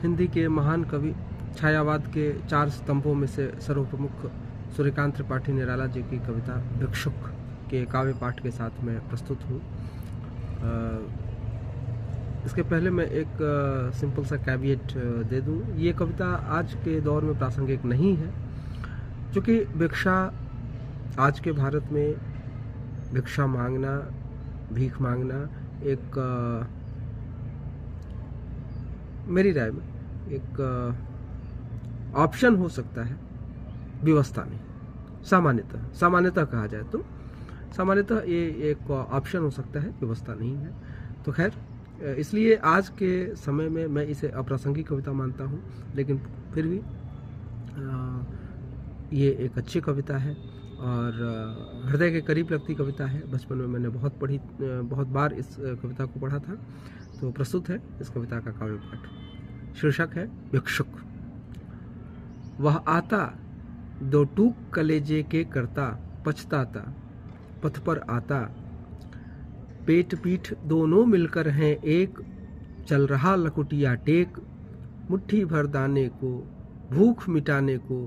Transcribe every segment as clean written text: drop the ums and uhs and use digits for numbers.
हिंदी के महान कवि छायावाद के 4 स्तंभों में से सर्वप्रमुख सूर्यकांत त्रिपाठी निराला जी की कविता भिक्षुक के काव्य पाठ के साथ मैं प्रस्तुत हूँ। इसके पहले मैं एक सिंपल सा कैविएट दे दूँ। ये कविता आज के दौर में प्रासंगिक नहीं है, क्योंकि भिक्षा आज के भारत में भिक्षा मांगना, भीख मांगना एक मेरी राय में एक ऑप्शन हो सकता है, व्यवस्था नहीं। सामान्यतः कहा जाए तो सामान्यतः ये एक ऑप्शन हो सकता है, व्यवस्था नहीं है। तो खैर, इसलिए आज के समय में मैं इसे अप्रासंगिक कविता मानता हूँ, लेकिन फिर भी ये एक अच्छी कविता है और हृदय के करीब लगती कविता है। बचपन में मैंने बहुत बार इस कविता को पढ़ा था। तो प्रस्तुत है इस कविता का काव्य पाठ। शीर्षक है भिक्षुक। वह आता, 2 टूक कलेजे के करता, पछताता, पथ पर आता, पेट पीठ दोनों मिलकर हैं एक, चल रहा लकुटिया टेक, मुट्ठी भर दाने को, भूख मिटाने को,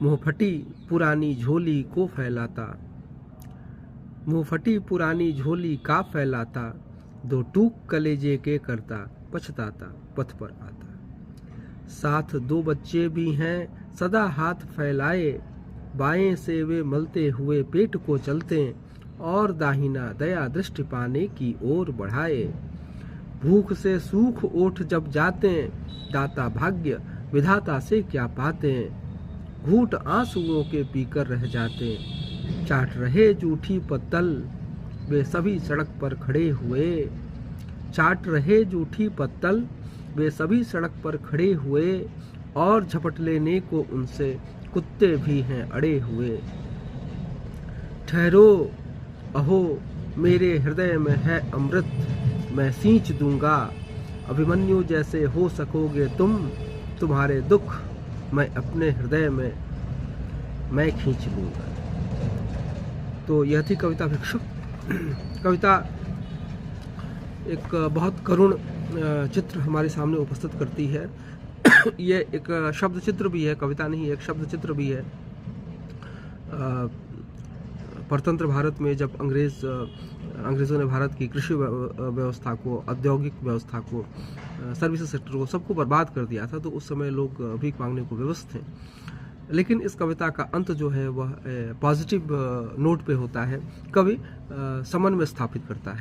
मुँह फटी पुरानी झोली को फैलाता, मुँह फटी पुरानी झोली का फैलाता, 2 टूक कलेजे के करता, पछताता, पथ पर आता। साथ 2 बच्चे भी हैं सदा हाथ फैलाए, बाएं से वे मलते हुए पेट को चलते, और दाहिना दया दृष्टि पाने की ओर बढ़ाए। भूख से सूख ओठ जब जाते, दाता भाग्य विधाता से क्या पाते, घूंट आंसुओं के पीकर रह जाते, चाट रहे जूठी पत्तल वे सभी सड़क पर खड़े हुए, चाट रहे जूठी पत्तल वे सभी सड़क पर खड़े हुए, और झपट लेने को उनसे कुत्ते भी हैं अड़े हुए। ठहरो, अहो मेरे हृदय में है अमृत, मैं सींच दूंगा, अभिमन्यु जैसे हो सकोगे तुम, तुम्हारे दुख मैं अपने हृदय में मैं खींच लूंगा। तो यह थी कविता भिक्षुक। कविता एक बहुत करुण चित्र हमारे सामने उपस्थित करती है। ये एक शब्द चित्र भी है, कविता नहीं, एक शब्द चित्र भी है। परतंत्र भारत में जब अंग्रेज़ों ने भारत की कृषि व्यवस्था को, औद्योगिक व्यवस्था को, सर्विस सेक्टर को, सबको बर्बाद कर दिया था, तो उस समय लोग भीख मांगने को विवश थे। लेकिन इस कविता का अंत जो है वह पॉजिटिव नोट पे होता है। कवि समन्वय स्थापित करता है।